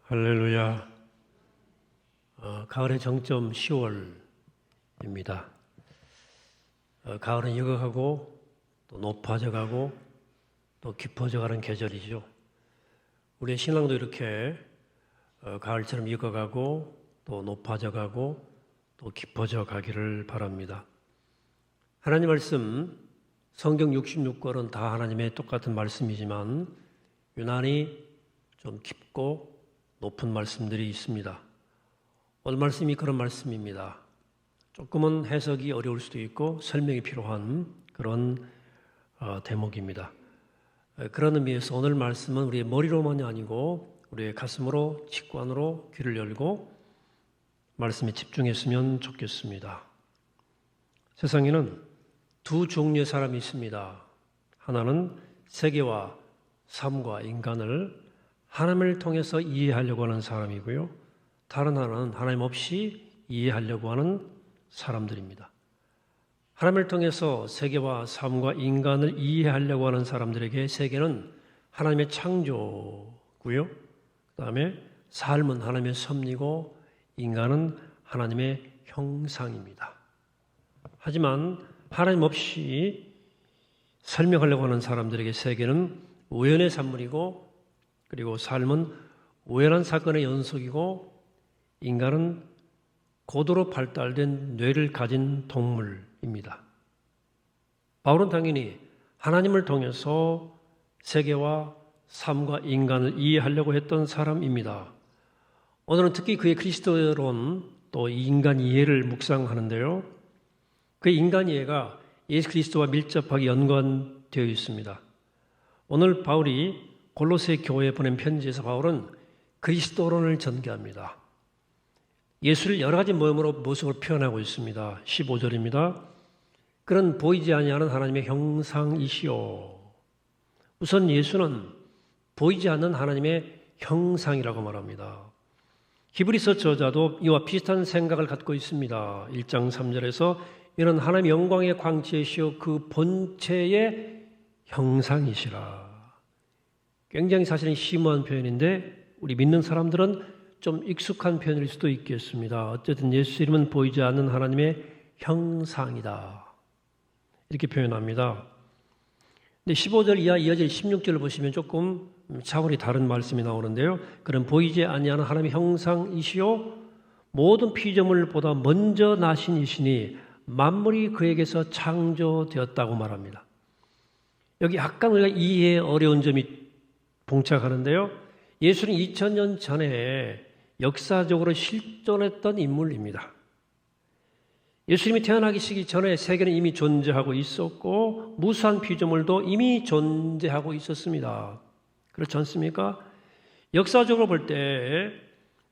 할렐루야. 가을의 정점 10월입니다. 가을은 익어가고 또 높아져가고 또 깊어져가는 계절이죠. 우리의 신앙도 이렇게 가을처럼 익어가고 또 높아져가고 또 깊어져 가기를 바랍니다. 하나님 말씀, 성경 66권은 다 하나님의 똑같은 말씀이지만 유난히 좀 깊고 높은 말씀들이 있습니다. 오늘 말씀이 그런 말씀입니다. 조금은 해석이 어려울 수도 있고 설명이 필요한 그런 대목입니다. 그런 의미에서 오늘 말씀은 우리의 머리로만이 아니고 우리의 가슴으로, 직관으로 귀를 열고 말씀에 집중했으면 좋겠습니다. 세상에는 두 종류의 사람이 있습니다. 하나는 세계와 삶과 인간을 하나님을 통해서 이해하려고 하는 사람이고요. 다른 하나는 하나님 없이 이해하려고 하는 사람들입니다. 하나님을 통해서 세계와 삶과 인간을 이해하려고 하는 사람들에게 세계는 하나님의 창조고요. 그 다음에 삶은 하나님의 섭리고 인간은 하나님의 형상입니다. 하지만 하나님 없이 설명하려고 하는 사람들에게 세계는 우연의 산물이고 그리고 삶은 우연한 사건의 연속이고 인간은 고도로 발달된 뇌를 가진 동물입니다. 바울은 당연히 하나님을 통해서 세계와 삶과 인간을 이해하려고 했던 사람입니다. 오늘은 특히 그의 그리스도론 또 인간 이해를 묵상하는데요. 그의 인간 이해가 예수 그리스도와 밀접하게 연관되어 있습니다. 오늘 바울이 골로새 교회에 보낸 편지에서 바울은 그리스도론을 전개합니다. 예수를 여러 가지 모습으로 표현하고 있습니다. 15절입니다. 그는 보이지 아니하는 하나님의 형상이시오. 우선 예수는 보이지 않는 하나님의 형상이라고 말합니다. 히브리서 저자도 이와 비슷한 생각을 갖고 있습니다. 1장 3절에서 이는 하나님의 영광의 광채이시오 그 본체의 형상이시라. 굉장히 사실은 심오한 표현인데 우리 믿는 사람들은 좀 익숙한 표현일 수도 있겠습니다. 어쨌든 예수 이름은 보이지 않는 하나님의 형상이다. 이렇게 표현합니다. 근데 15절 이하 이어질 16절을 보시면 조금 차원이 다른 말씀이 나오는데요. 그는 보이지 아니하는 하나님의 형상이시요 모든 피조물보다 먼저 나신 이시니 만물이 그에게서 창조되었다고 말합니다. 여기 약간 우리가 이해에 어려운 점이 봉착하는데요. 예수는 2000년 전에 역사적으로 실존했던 인물입니다. 예수님이 태어나시기 전에 세계는 이미 존재하고 있었고 무수한 피조물도 이미 존재하고 있었습니다. 그렇지 않습니까? 역사적으로 볼 때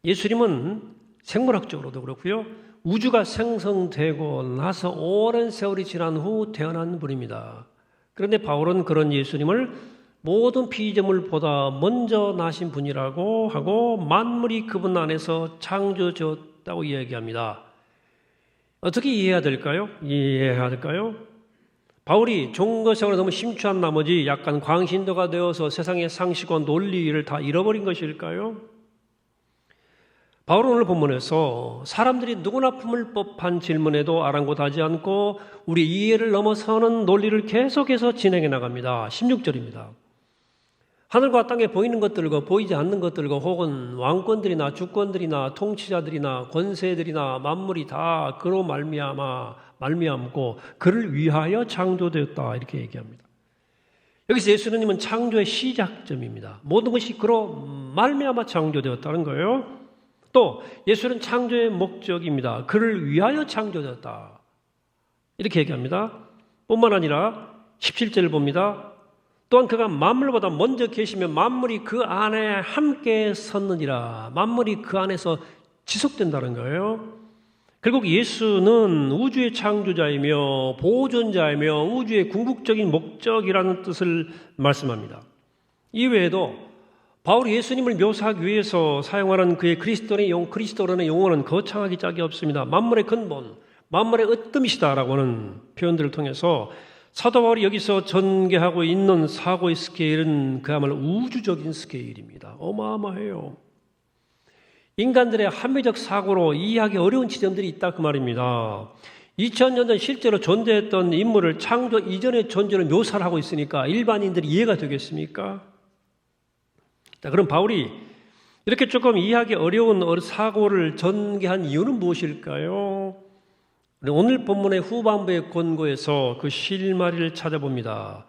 예수님은 생물학적으로도 그렇고요. 우주가 생성되고 나서 오랜 세월이 지난 후 태어난 분입니다. 그런데 바울은 그런 예수님을 모든 피조물보다 먼저 나신 분이라고 하고 만물이 그분 안에서 창조되었다고 이야기합니다. 어떻게 이해해야 될까요? 바울이 종교생활에 너무 심취한 나머지 약간 광신도가 되어서 세상의 상식과 논리를 다 잃어버린 것일까요? 바울은 오늘 본문에서 사람들이 누구나 품을 법한 질문에도 아랑곳하지 않고 우리 이해를 넘어서는 논리를 계속해서 진행해 나갑니다. 16절입니다. 하늘과 땅에 보이는 것들과 보이지 않는 것들과 혹은 왕권들이나 주권들이나 통치자들이나 권세들이나 만물이 다 그로 말미암고 그를 위하여 창조되었다 이렇게 얘기합니다. 여기서 예수님은 창조의 시작점입니다. 모든 것이 그로 말미암아 창조되었다는 거예요. 또 예수는 창조의 목적입니다. 그를 위하여 창조되었다 이렇게 얘기합니다. 뿐만 아니라 17절을 봅니다. 또한 그가 만물보다 먼저 계시면 만물이 그 안에 함께 섰느니라. 만물이 그 안에서 지속된다는 거예요. 결국 예수는 우주의 창조자이며 보존자이며 우주의 궁극적인 목적이라는 뜻을 말씀합니다. 이외에도 바울이 예수님을 묘사하기 위해서 사용하는 그의 그리스도론의 용어는 거창하기 짝이 없습니다. 만물의 근본, 만물의 으뜸이시다라고 하는 표현들을 통해서 사도 바울이 여기서 전개하고 있는 사고의 스케일은 그야말로 우주적인 스케일입니다. 어마어마해요. 인간들의 합리적 사고로 이해하기 어려운 지점들이 있다 그 말입니다. 2000년 전 실제로 존재했던 인물을 창조 이전의 존재로 묘사를 하고 있으니까 일반인들이 이해가 되겠습니까? 자, 그럼 바울이 이렇게 조금 이해하기 어려운 사고를 전개한 이유는 무엇일까요? 오늘 본문의 후반부의 권고에서 그 실마리를 찾아봅니다.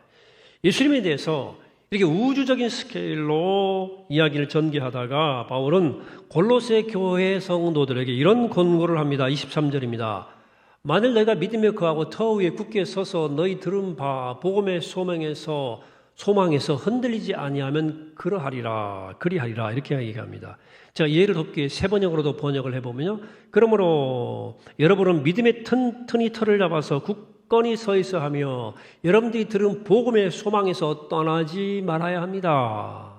예수님에 대해서 이렇게 우주적인 스케일로 이야기를 전개하다가 바울은 골로새 교회 성도들에게 이런 권고를 합니다. 23절입니다. 만일 너희가 믿음에 거하고 터 위에 굳게 서서 너희 들은 바 복음의 소망에서 흔들리지 아니하면 그리하리라 이렇게 얘기합니다. 제가 예를 돕기에 세번역으로도 번역을 해보면요. 그러므로 여러분은 믿음의 튼튼히 터를 잡아서 굳건히 서 있어 하며 여러분들이 들은 복음의 소망에서 떠나지 말아야 합니다.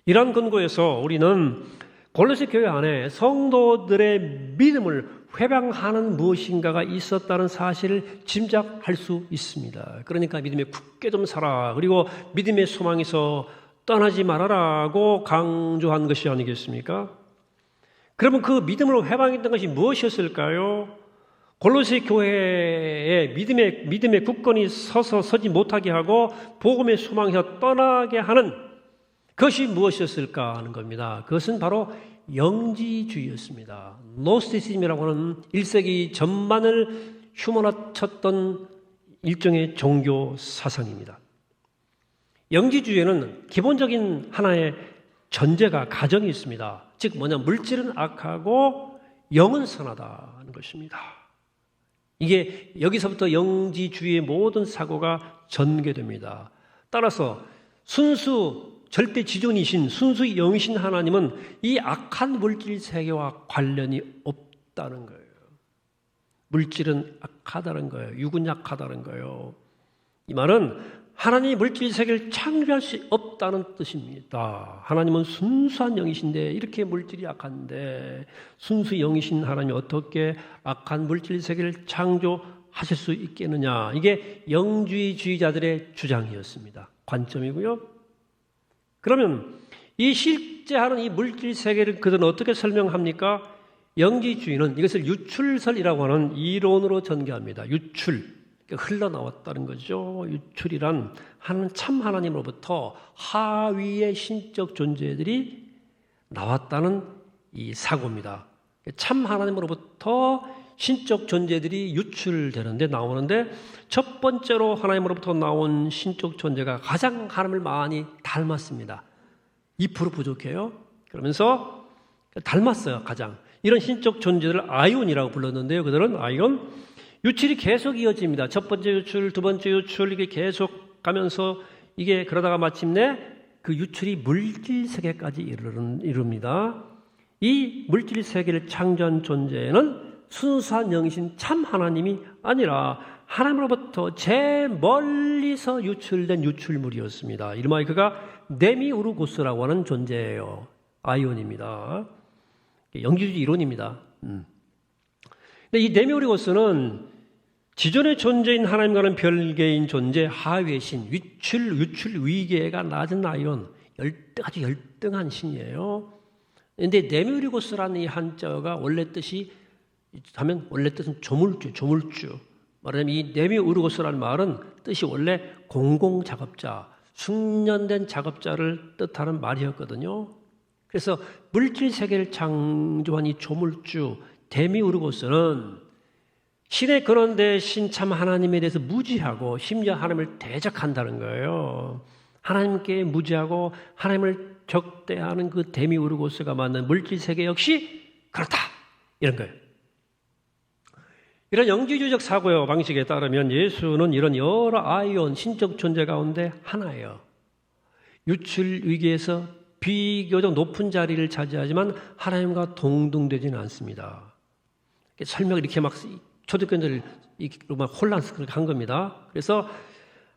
이러한 근거에서 우리는 골로새 교회 안에 성도들의 믿음을 회방하는 무엇인가가 있었다는 사실을 짐작할 수 있습니다. 그러니까 믿음에 굳게 좀 살아. 그리고 믿음의 소망에서 떠나지 말아라고 강조한 것이 아니겠습니까? 그러면 그 믿음으로 회방했던 것이 무엇이었을까요? 골로새 교회의 믿음에 굳건히 서지 못하게 하고 복음의 소망에서 떠나게 하는 그것이 무엇이었을까 하는 겁니다. 그것은 바로 영지주의였습니다. 노스티시즘이라고 하는 1세기 전반을 휘몰아쳤던 일종의 종교 사상입니다. 영지주의에는 기본적인 하나의 전제가 가정이 있습니다. 즉 물질은 악하고 영은 선하다는 것입니다. 이게 여기서부터 영지주의의 모든 사고가 전개됩니다. 따라서 순수 절대 지존이신 순수 영이신 하나님은 이 악한 물질 세계와 관련이 없다는 거예요. 물질은 악하다는 거예요. 육은 약하다는 거예요. 이 말은 하나님이 물질 세계를 창조할 수 없다는 뜻입니다. 하나님은 순수한 영이신데 이렇게 물질이 악한데 순수 영이신 하나님이 어떻게 악한 물질 세계를 창조하실 수 있겠느냐. 이게 영주의자들의 주장이었습니다. 관점이고요. 그러면 이 실제 하는 이 물질 세계를 그들은 어떻게 설명합니까? 영지주의는 이것을 유출설이라고 하는 이론으로 전개합니다. 유출, 흘러나왔다는 거죠. 유출이란 참 하나님으로부터 하위의 신적 존재들이 나왔다는 이 사고입니다. 참 하나님으로부터 신적 존재들이 유출되는데 나오는데 첫 번째로 하나님으로부터 나온 신적 존재가 가장 하나님을 많이 닮았습니다. 2% 부족해요. 그러면서 닮았어요. 가장. 이런 신적 존재들을 아이온이라고 불렀는데요. 그들은 아이온 유출이 계속 이어집니다. 첫 번째 유출, 두 번째 유출 이게 계속 가면서 이게 그러다가 마침내 그 유출이 물질 세계까지 이릅니다. 이 물질 세계를 창조한 존재는 순수한 영이신 참 하나님이 아니라 하나님으로부터 제일 멀리서 유출된 유출물이었습니다. 이름하여 그가 데미우르고스라고 하는 존재예요. 아이온입니다. 영지주의 이론입니다. 근데 이 데미우르고스는 지존의 존재인 하나님과는 별개인 존재, 하위의 신, 유출 위계가 낮은 아이온, 아주 열등한 신이에요. 그런데 데미우르고스라는 이 한자가 원래 뜻은 조물주. 말하자면 이 데미우르고스라는 말은 뜻이 원래 공공작업자, 숙련된 작업자를 뜻하는 말이었거든요. 그래서 물질 세계를 창조한 이 조물주 데미우르고스는 신의 근원 대신 참 하나님에 대해서 무지하고 심지어 하나님을 대적한다는 거예요. 하나님께 무지하고 하나님을 적대하는 그 데미우르고스가 만든 물질 세계 역시 그렇다. 이런 거예요. 이런 영지주의적 사고 방식에 따르면 예수는 이런 여러 아이온 신적 존재 가운데 하나예요. 유출 위기에서 비교적 높은 자리를 차지하지만 하나님과 동등되지는 않습니다. 설명을 이렇게 막 초대교인들을 혼란스럽게 한 겁니다. 그래서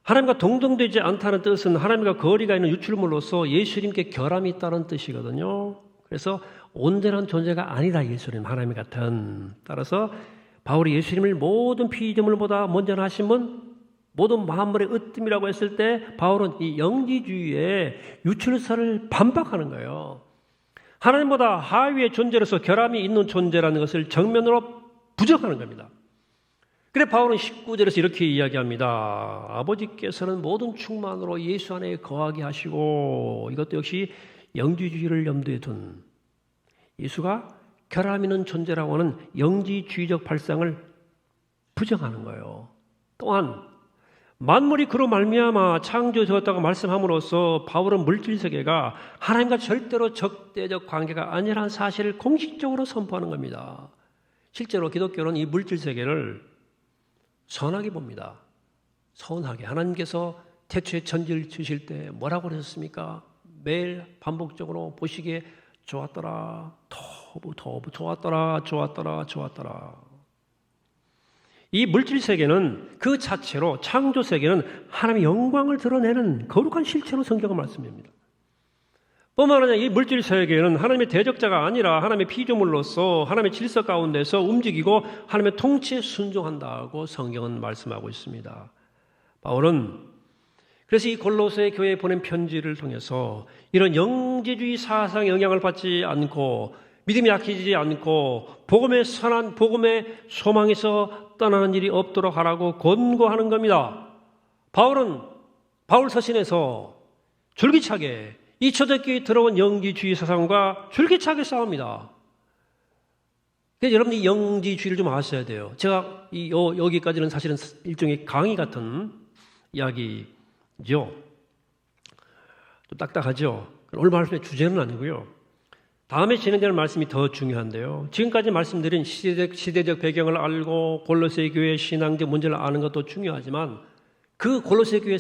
하나님과 동등되지 않다는 뜻은 하나님과 거리가 있는 유출물로서 예수님께 결함이 있다는 뜻이거든요. 그래서 온전한 존재가 아니다. 예수님 하나님 같은. 따라서 바울이 예수님을 모든 피조물보다 먼저 하심은 모든 만물의 으뜸이라고 했을 때 바울은 이 영지주의의 유출설을 반박하는 거예요. 하나님보다 하위의 존재로서 결함이 있는 존재라는 것을 정면으로 부정하는 겁니다. 그래 바울은 19절에서 이렇게 이야기합니다. 아버지께서는 모든 충만으로 예수 안에 거하게 하시고, 이것도 역시 영지주의를 염두에 둔, 예수가 결함 있는 존재라고 하는 영지주의적 발상을 부정하는 거예요. 또한 만물이 그로 말미암아 창조되었다고 말씀함으로써 바울은 물질세계가 하나님과 절대로 적대적 관계가 아니라는 사실을 공식적으로 선포하는 겁니다. 실제로 기독교는 이 물질세계를 선하게 봅니다. 선하게. 하나님께서 태초에 천지를 지으실 때 뭐라고 그러셨습니까? 매일 반복적으로 보시기에 좋았더라, 좋았더라. 이 물질세계는 그 자체로, 창조세계는 하나님의 영광을 드러내는 거룩한 실체로 성경을 말씀합니다. 뿐만 아니라 이 물질세계는 하나님의 대적자가 아니라 하나님의 피조물로서 하나님의 질서 가운데서 움직이고 하나님의 통치에 순종한다고 성경은 말씀하고 있습니다. 바울은 그래서 이 골로새 교회에 보낸 편지를 통해서 이런 영지주의 사상의 영향을 받지 않고 믿음이 약해지지 않고 복음의 선한 복음의 소망에서 떠나는 일이 없도록 하라고 권고하는 겁니다. 바울 서신에서 줄기차게 이 초대교회에 들어온 영지주의 사상과 줄기차게 싸웁니다. 그래서 여러분이 영지주의를 좀 아셔야 돼요. 제가 여기까지는 사실은 일종의 강의 같은 이야기죠. 좀 딱딱하죠. 오늘 말씀의 주제는 아니고요. 다음에 진행되는 말씀이 더 중요한데요. 지금까지 말씀드린 시대적 배경을 알고 골로새 교회의 신앙적 문제를 아는 것도 중요하지만 그 골로새 교회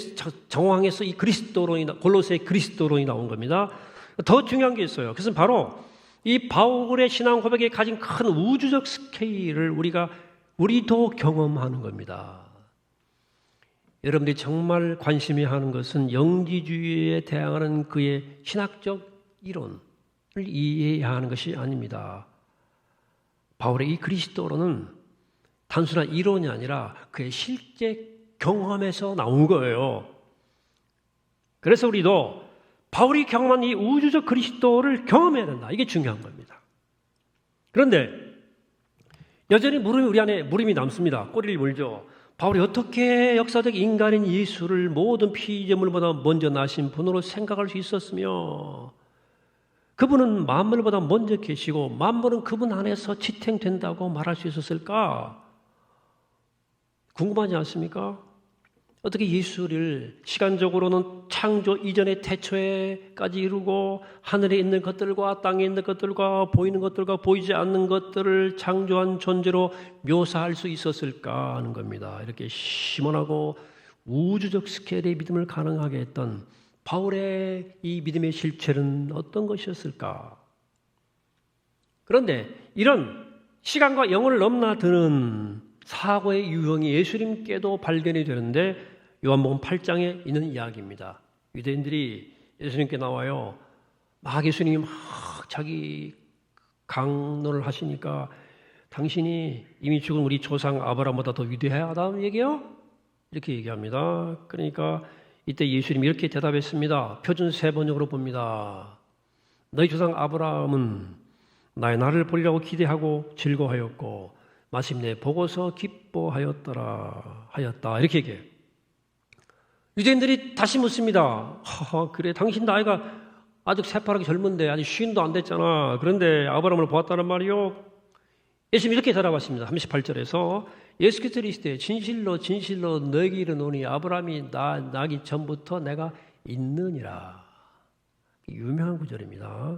정황에서 이 골로새 그리스도론이 나온 겁니다. 더 중요한 게 있어요. 그것은 바로 이 바울의 신앙 고백에 가진 큰 우주적 스케일을 우리도 경험하는 겁니다. 여러분들이 정말 관심이 하는 것은 영지주의에 대항하는 그의 신학적 이론을 이해해야 하는 것이 아닙니다. 바울의 이 그리스도론은 단순한 이론이 아니라 그의 실제 경험에서 나온 거예요. 그래서 우리도 바울이 경험한 이 우주적 그리스도를 경험해야 된다. 이게 중요한 겁니다. 그런데 여전히 우리 안에 물음이 남습니다. 꼬리를 물죠. 바울이 어떻게 역사적 인간인 예수를 모든 피조물보다 먼저 나신 분으로 생각할 수 있었으며 그분은 만물보다 먼저 계시고 만물은 그분 안에서 지탱된다고 말할 수 있었을까? 궁금하지 않습니까? 어떻게 예수를 시간적으로는 창조 이전의 태초에까지 이루고 하늘에 있는 것들과 땅에 있는 것들과 보이는 것들과 보이지 않는 것들을 창조한 존재로 묘사할 수 있었을까 하는 겁니다. 이렇게 심오하고 우주적 스케일의 믿음을 가능하게 했던 바울의 이 믿음의 실체는 어떤 것이었을까? 그런데 이런 시간과 영혼을 넘나드는 사고의 유형이 예수님께도 발견이 되는데 요한복음 8장에 있는 이야기입니다. 유대인들이 예수님께 나와요. 막 예수님이 막 자기 강론을 하시니까 당신이 이미 죽은 우리 조상 아브라함보다 더 위대하다는 얘기요? 이렇게 얘기합니다. 그러니까 이때 예수님이 이렇게 대답했습니다. 표준 3번역으로 봅니다. 너희 조상 아브라함은 나의 날을 보리라고 기대하고 즐거워하였고 마침내 보고서 기뻐하였다. 이렇게 얘기해요. 유대인들이 다시 묻습니다. 그래 당신 나이가 아직 새파랗게 젊은데 아직 50도 안 됐잖아. 그런데 아브라함을 보았다는 말이요? 예수님이 이렇게 대답하십니다. 38절에서 예수께서 이르시되 진실로 너에게 이르노니 아브라함이 나기 전부터 내가 있느니라. 유명한 구절입니다.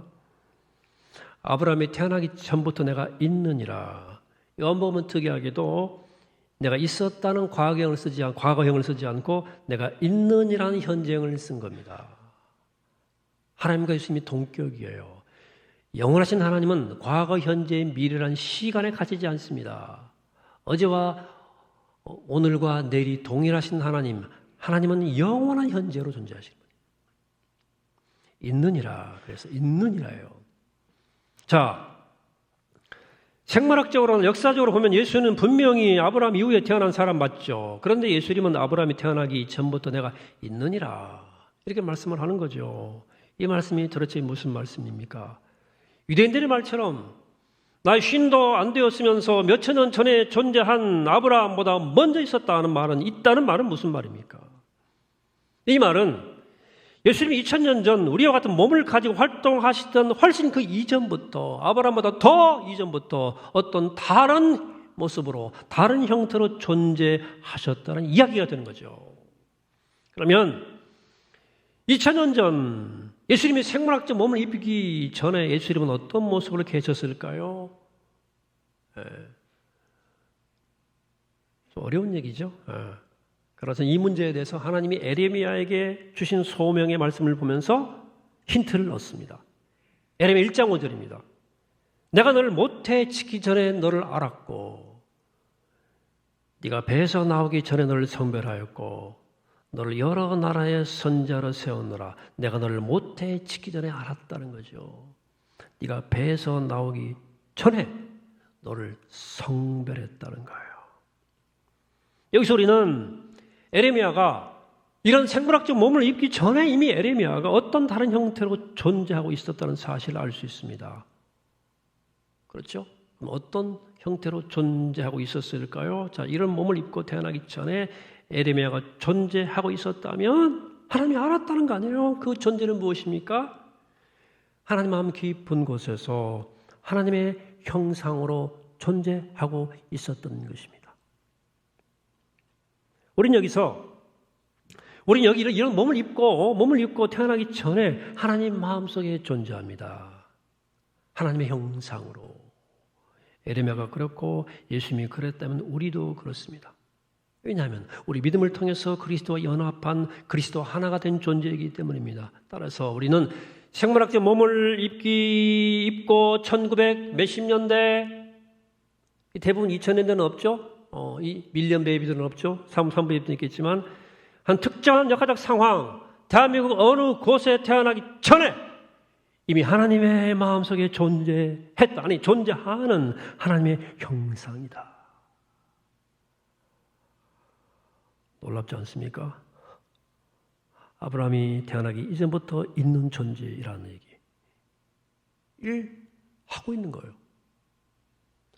아브라함이 태어나기 전부터 내가 있느니라. 요한복음은 특이하게도 내가 있었다는 과거형을 쓰지 않고 내가 있느니라는 현재형을 쓴 겁니다. 하나님과 예수님이 동격이에요. 영원하신 하나님은 과거, 현재, 미래라는 시간에 갇히지 않습니다. 어제와 오늘과 내일이 동일하신 하나님은 영원한 현재로 존재하시는 거예요. 있느니라. 그래서 있느니라예요. 자, 생물학적으로는 역사적으로 보면 예수는 분명히 아브라함 이후에 태어난 사람 맞죠. 그런데 예수님은 아브라함이 태어나기 전부터 내가 있느니라 이렇게 말씀을 하는 거죠. 이 말씀이 도대체 무슨 말씀입니까? 유대인들의 말처럼 나의 쉰도 안 되었으면서 몇천 년 전에 존재한 아브라함보다 먼저 있었다는 말은, 있다는 말은 무슨 말입니까? 이 말은 예수님이 2000년 전 우리와 같은 몸을 가지고 활동하시던 훨씬 그 이전부터, 아브라함보다 더 이전부터 어떤 다른 모습으로, 다른 형태로 존재하셨다는 이야기가 되는 거죠. 그러면 2000년 전 예수님이 생물학적 몸을 입히기 전에 예수님은 어떤 모습으로 계셨을까요? 좀 어려운 얘기죠. 그래서 이 문제에 대해서 하나님이 에레미야에게 주신 소명의 말씀을 보면서 힌트를 얻습니다. 에레미야 1장 5절입니다. 내가 너를 모태에 짓기 전에 너를 알았고 네가 배에서 나오기 전에 너를 성별하였고 너를 여러 나라의 선자로 세우느라 내가 너를 모태에 짓기 전에 알았다는 거죠. 네가 배에서 나오기 전에 너를 성별했다는 거예요. 여기서 우리는 에레미야가 이런 생물학적 몸을 입기 전에 이미 에레미야가 어떤 다른 형태로 존재하고 있었다는 사실을 알 수 있습니다. 그렇죠? 그럼 어떤 형태로 존재하고 있었을까요? 자, 이런 몸을 입고 태어나기 전에 에레미야가 존재하고 있었다면 하나님이 알았다는 거 아니에요? 그 존재는 무엇입니까? 하나님 마음 깊은 곳에서 하나님의 형상으로 존재하고 있었던 것입니다. 우린 여기 이런 몸을 입고 태어나기 전에 하나님 마음속에 존재합니다. 하나님의 형상으로. 에레미야가 그렇고 예수님이 그랬다면 우리도 그렇습니다. 왜냐하면 우리 믿음을 통해서 그리스도와 연합한 그리스도와 하나가 된 존재이기 때문입니다. 따라서 우리는 생물학적 몸을 입고 1900 몇십 년대 대부분 2000년대는 없죠. 이 밀리언 베이비들은 없죠. 3부 베이비들은 있겠지만 한 특정한 역사적 상황, 대한민국 어느 곳에 태어나기 전에 이미 하나님의 마음속에 존재하는 하나님의 형상이다. 놀랍지 않습니까? 아브라함이 태어나기 이전부터 있는 존재라는 얘기를 하고 있는 거예요.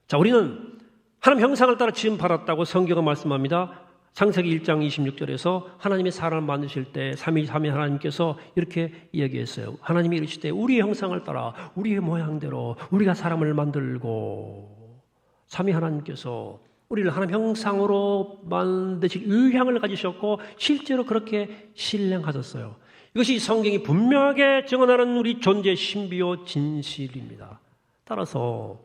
자, 우리는 하나님 형상을 따라 지음 받았다고 성경은 말씀합니다. 창세기 1장 26절에서 하나님의 사람을 만드실 때 삼위 하나님께서 이렇게 이야기했어요. 하나님이 이르시되 우리의 형상을 따라 우리의 모양대로 우리가 사람을 만들고 삼위 하나님께서 우리를 하나님 형상으로 만드실 의향을 가지셨고 실제로 그렇게 실행하셨어요. 이것이 성경이 분명하게 증언하는 우리 존재의 신비요 진실입니다. 따라서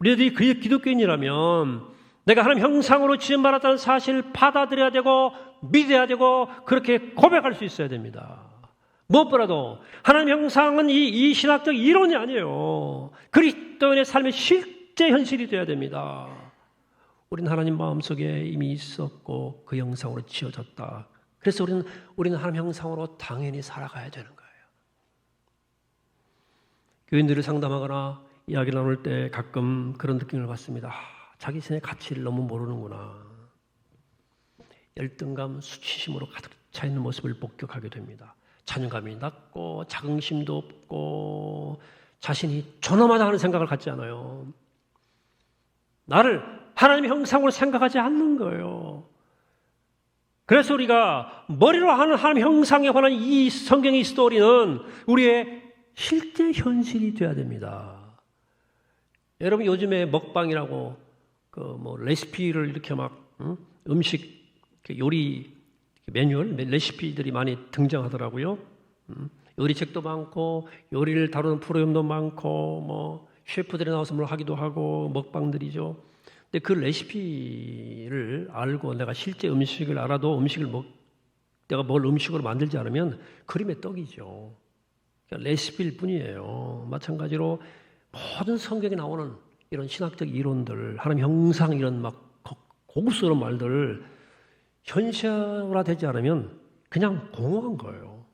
우리들이 기독교인이라면 내가 하나님 형상으로 지음받았다는 사실을 받아들여야 되고 믿어야 되고 그렇게 고백할 수 있어야 됩니다. 무엇보다도 하나님 형상은 이 신학적 이론이 아니에요. 그리스도인의 삶의 실제 현실이 되어야 됩니다. 우리는 하나님 마음속에 이미 있었고 그 형상으로 지어졌다. 그래서 우리는 하나님 형상으로 당연히 살아가야 되는 거예요. 교인들을 상담하거나 이야기를 나눌 때 가끔 그런 느낌을 받습니다. 자기 자신의 가치를 너무 모르는구나. 열등감, 수치심으로 가득 차 있는 모습을 목격하게 됩니다. 자존감이 낮고 자긍심도 없고 자신이 존엄하다 하는 생각을 갖지 않아요. 나를 하나님의 형상으로 생각하지 않는 거예요. 그래서 우리가 머리로 하는 하나님 형상에 관한 이 성경의 스토리는 우리의 실제 현실이 되어야 됩니다. 여러분 요즘에 먹방이라고 레시피를 이렇게 음식 요리 매뉴얼 레시피들이 많이 등장하더라고요. 요리책도 많고 요리를 다루는 프로그램도 많고 셰프들이 나와서 뭘 하기도 하고 먹방들이죠. 근데 그 레시피를 알고 내가 실제 음식을 알아도 내가 뭘 음식으로 만들지 않으면 그림의 떡이죠. 그러니까 레시피일 뿐이에요. 마찬가지로 모든 성경에 나오는 이런 신학적 이론들, 하나님 형상 이런 고급스러운 말들 현실화되지 않으면 그냥 공허한 거예요.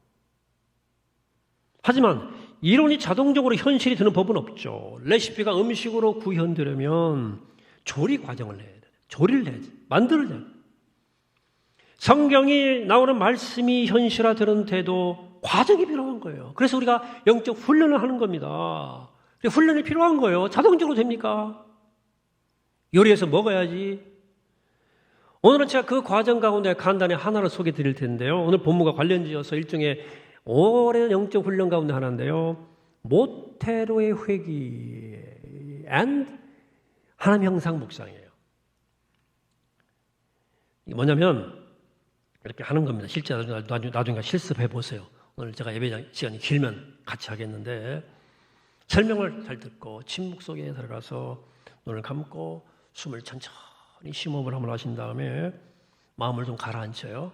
하지만 이론이 자동적으로 현실이 되는 법은 없죠. 레시피가 음식으로 구현되려면 조리 과정을 해야 돼요. 조리를 해야지. 만들어야 돼요. 성경이 나오는 말씀이 현실화되는 데도 과정이 필요한 거예요. 그래서 우리가 영적 훈련을 하는 겁니다. 훈련이 필요한 거예요. 자동적으로 됩니까? 요리해서 먹어야지. 오늘은 제가 그 과정 가운데 간단히 하나를 소개해 드릴 텐데요. 오늘 본문과 관련지어서 일종의 오랜 영적 훈련 가운데 하나인데요. 모태로의 회귀 and 하나님 형상 묵상이에요. 이게 뭐냐면 이렇게 하는 겁니다. 실제 나중에 실습해 보세요. 오늘 제가 예배 시간이 길면 같이 하겠는데 설명을 잘 듣고 침묵 속에 들어가서 눈을 감고 숨을 천천히 심호흡을 한번 하신 다음에 마음을 좀 가라앉혀요.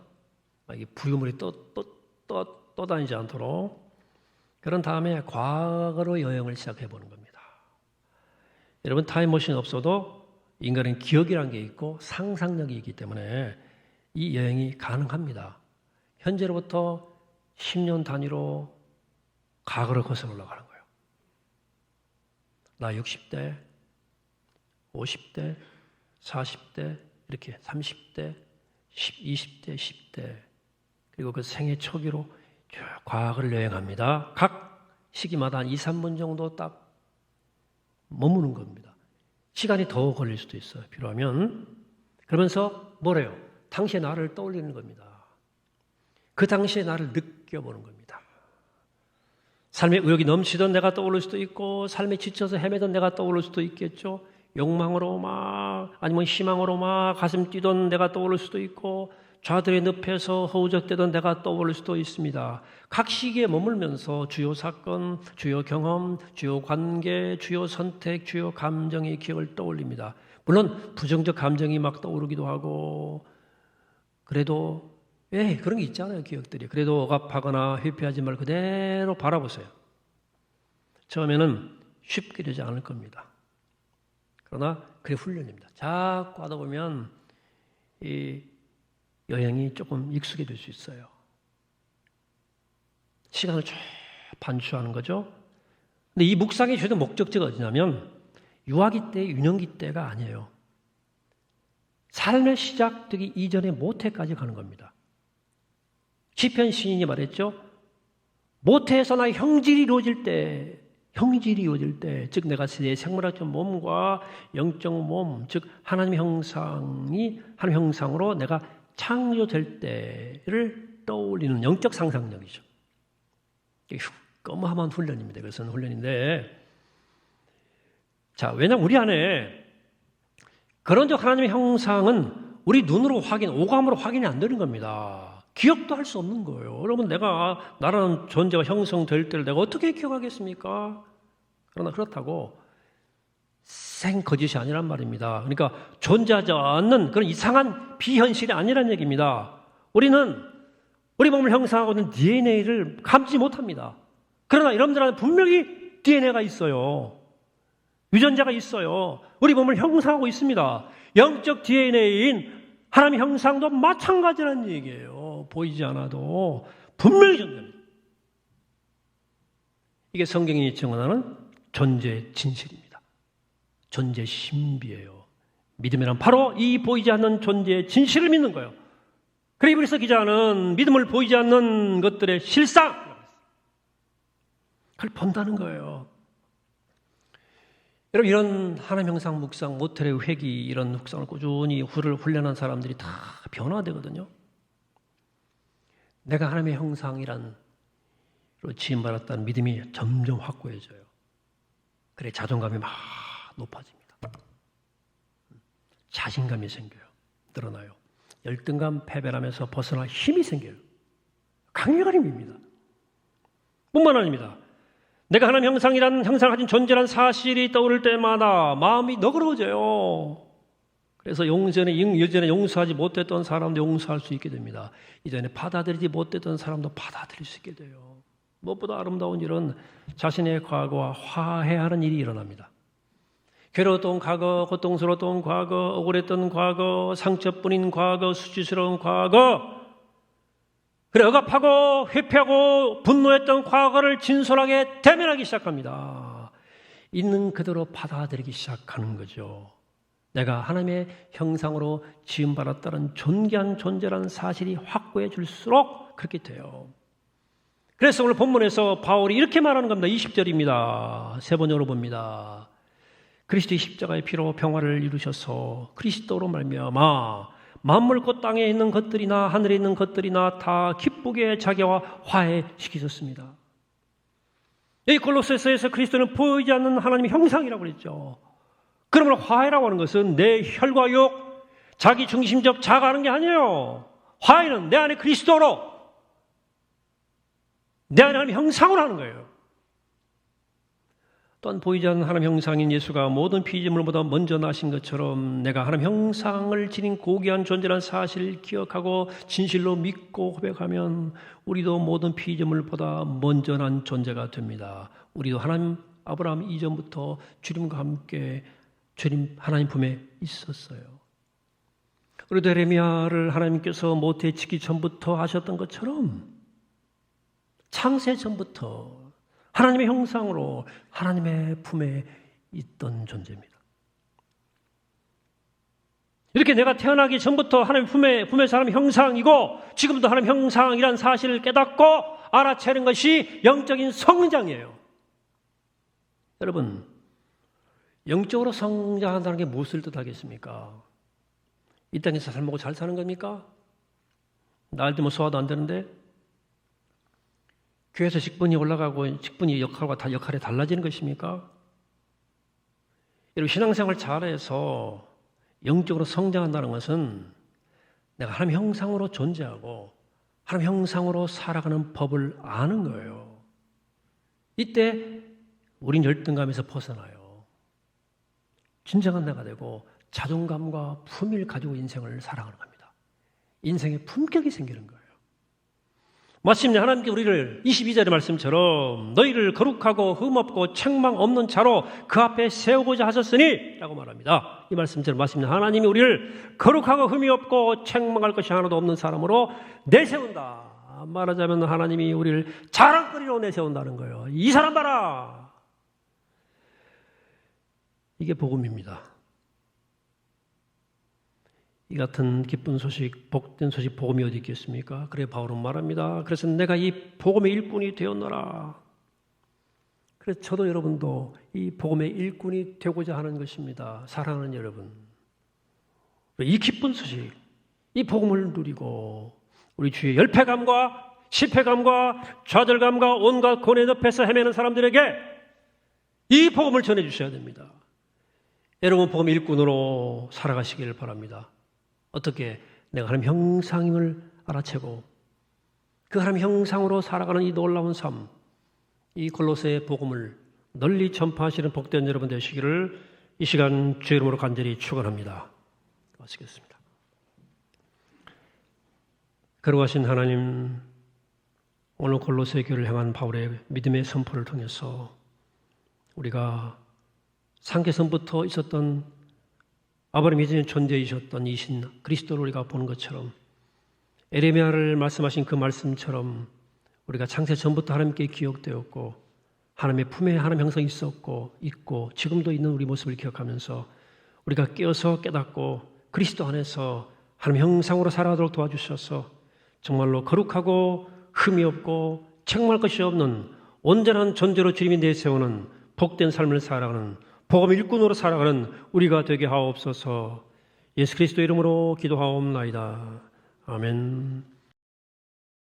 이게 부유물이 떠다니지 않도록. 그런 다음에 과거로 여행을 시작해 보는 겁니다. 여러분 타임머신 없어도 인간은 기억이라는 게 있고 상상력이 있기 때문에 이 여행이 가능합니다. 현재로부터 10년 단위로 과거를 거슬러 올라가는 거예요. 나 60대, 50대, 40대, 이렇게 30대, 20대, 10대, 그리고 그 생애 초기로 쭉 과거를 여행합니다. 각 시기마다 한 2, 3분 정도 딱 머무는 겁니다. 시간이 더 걸릴 수도 있어요. 필요하면. 그러면서 뭐래요? 당시의 나를 떠올리는 겁니다. 그 당시의 나를 느껴보는 겁니다. 삶의 의욕이 넘치던 내가 떠오를 수도 있고 삶에 지쳐서 헤매던 내가 떠오를 수도 있겠죠. 욕망으로 막 아니면 희망으로 막 가슴 뛰던 내가 떠오를 수도 있고 좌들의 늪에서 허우적대던 내가 떠오를 수도 있습니다. 각 시기에 머물면서 주요 사건, 주요 경험, 주요 관계, 주요 선택, 주요 감정의 기억을 떠올립니다. 물론 부정적 감정이 막 떠오르기도 하고 그래도 그런 게 있잖아요. 기억들이. 그래도 억압하거나 회피하지 말고 그대로 바라보세요. 처음에는 쉽게 되지 않을 겁니다. 그러나 그게 훈련입니다. 자꾸 하다 보면 이 여행이 조금 익숙해질 수 있어요. 시간을 쭉 반추하는 거죠. 근데 이 묵상의 최대 목적지가 어디냐면 유아기 때, 유년기 때가 아니에요. 삶의 시작되기 이전의 모태까지 가는 겁니다. 시편 시인이 말했죠. 모태에서 나의 형질이 이루어질 때, 즉 내가 내 생물학적 몸과 영적 몸, 즉 하나님의 형상으로 내가 창조될 때를 떠올리는 영적 상상력이죠. 어마어마한 훈련입니다. 그것은 훈련인데, 자, 왜냐하면 우리 안에 그런 하나님의 형상은 우리 눈으로 오감으로 확인이 안 되는 겁니다. 기억도 할 수 없는 거예요. 여러분, 나라는 존재가 형성될 때를 내가 어떻게 기억하겠습니까? 그러나 그렇다고 생거짓이 아니란 말입니다. 그러니까 존재하지 않는 그런 이상한 비현실이 아니란 얘기입니다. 우리는 우리 몸을 형성하고 있는 DNA를 감지 못합니다. 그러나 여러분들은 분명히 DNA가 있어요. 유전자가 있어요. 우리 몸을 형성하고 있습니다. 영적 DNA인 하나님의 형상도 마찬가지라는 얘기예요. 보이지 않아도 분명히 존재합니다. 이게 성경이 증언하는 존재의 진실입니다. 존재의 신비예요. 믿음이란 바로 이 보이지 않는 존재의 진실을 믿는 거예요. 그래 이브리서 기자는 믿음을 보이지 않는 것들의 실상, 그걸 본다는 거예요. 여러분, 이런 하나님 형상 묵상, 모텔의 회귀, 이런 묵상을 꾸준히 훈련한 사람들이 다 변화되거든요. 내가 하나님의 형상이란 지음받았다는 믿음이 점점 확고해져요. 그래 자존감이 막 높아집니다. 자신감이 생겨요. 늘어나요. 열등감, 패배감에서 벗어날 힘이 생겨요. 강력한 힘입니다. 뿐만 아닙니다. 내가 하나님 형상을 가진 존재란 사실이 떠오를 때마다 마음이 너그러워져요. 그래서 예전에 용서하지 못했던 사람도 용서할 수 있게 됩니다. 이전에 받아들이지 못했던 사람도 받아들일 수 있게 돼요. 무엇보다 아름다운 일은 자신의 과거와 화해하는 일이 일어납니다. 괴로웠던 과거, 고통스러웠던 과거, 억울했던 과거, 상처뿐인 과거, 수치스러운 과거, 그래 억압하고 회피하고 분노했던 과거를 진솔하게 대면하기 시작합니다. 있는 그대로 받아들이기 시작하는 거죠. 내가 하나님의 형상으로 지음받았다는 존귀한 존재라는 사실이 확고해질수록 그렇게 돼요. 그래서 오늘 본문에서 바울이 이렇게 말하는 겁니다. 20절입니다. 세 번역으로 봅니다. 그리스도의 십자가의 피로 평화를 이루셔서 그리스도로 말미암아 만물 곧 땅에 있는 것들이나 하늘에 있는 것들이나 다 기쁘게 자기와 화해시키셨습니다. 이 골로새서에서 그리스도는 보이지 않는 하나님의 형상이라고 그랬죠. 그러므로 화해라고 하는 것은 내 혈과 육, 자기 중심적 자아가 하는 게 아니에요. 화해는 내 안에 그리스도로, 내 안에 하나님 형상으로 하는 거예요. 또한 보이지 않는 하나님 형상인 예수가 모든 피조물보다 먼저 나신 것처럼 내가 하나님 형상을 지닌 고귀한 존재라는 사실을 기억하고 진실로 믿고 고백하면 우리도 모든 피조물보다 먼저 난 존재가 됩니다. 우리도 하나님 아브라함 이전부터 주님과 함께 주님 하나님 품에 있었어요. 우리도 에레미야를 하나님께서 모태에 짓기 전부터 하셨던 것처럼 창세 전부터 하나님의 형상으로 하나님의 품에 있던 존재입니다. 이렇게 내가 태어나기 전부터 하나님 품에서 하나님 형상이고 지금도 하나님 형상이라는 사실을 깨닫고 알아채는 것이 영적인 성장이에요. 여러분, 영적으로 성장한다는 게 무엇을 뜻하겠습니까? 이 땅에서 잘 먹고 잘 사는 겁니까? 나을 때면 소화도 안 되는데 교회에서 직분이 올라가고 직분이 역할과 다 역할이 달라지는 것입니까? 여러분, 신앙생활 잘해서 영적으로 성장한다는 것은 내가 하나님 형상으로 존재하고 하나님 형상으로 살아가는 법을 아는 거예요. 이때 우린 열등감에서 벗어나요. 진정한 내가 되고 자존감과 품위를 가지고 인생을 살아가는 겁니다. 인생의 품격이 생기는 거예요. 마침내 하나님께 우리를 22절의 말씀처럼 너희를 거룩하고 흠없고 책망 없는 자로 그 앞에 세우고자 하셨으니 라고 말합니다. 이 말씀처럼 마침내 하나님이 우리를 거룩하고 흠이 없고 책망할 것이 하나도 없는 사람으로 내세운다. 말하자면 하나님이 우리를 자랑거리로 내세운다는 거예요. 이 사람 봐라. 이게 복음입니다. 이 같은 기쁜 소식, 복된 소식, 복음이 어디 있겠습니까? 그래 바울은 말합니다. 그래서 내가 이 복음의 일꾼이 되었노라. 그래서 저도 여러분도 이 복음의 일꾼이 되고자 하는 것입니다. 사랑하는 여러분, 이 기쁜 소식, 이 복음을 누리고 우리 주의 열패감과 실패감과 좌절감과 온갖 고뇌 늪에서 헤매는 사람들에게 이 복음을 전해주셔야 됩니다. 여러분 복음 일꾼으로 살아가시길 바랍니다. 어떻게 내가 하나님 형상임을 알아채고 그 하나님 형상으로 살아가는 이 놀라운 삶, 이 골로새의 복음을 널리 전파하시는 복된 여러분 되시기를 이 시간 주의 이름으로 간절히 축원합니다. 마치겠습니다. 거룩하신 하나님, 오늘 골로새 교회를 향한 바울의 믿음의 선포를 통해서 우리가 상계선부터 있었던 아브라함 이전의 존재이셨던 이신 그리스도를 우리가 보는 것처럼 에레미야를 말씀하신 그 말씀처럼 우리가 창세 전부터 하나님께 기억되었고 하나님의 품에 하나님 형성이 있었고 있고 지금도 있는 우리 모습을 기억하면서 우리가 깨어서 깨닫고 그리스도 안에서 하나님 형상으로 살아가도록 도와주셔서 정말로 거룩하고 흠이 없고 책망할 것이 없는 온전한 존재로 주님이 내세우는 복된 삶을 살아가는 복음 일꾼으로 살아가는 우리가 되게 하옵소서. 예수 그리스도 이름으로 기도하옵나이다. 아멘.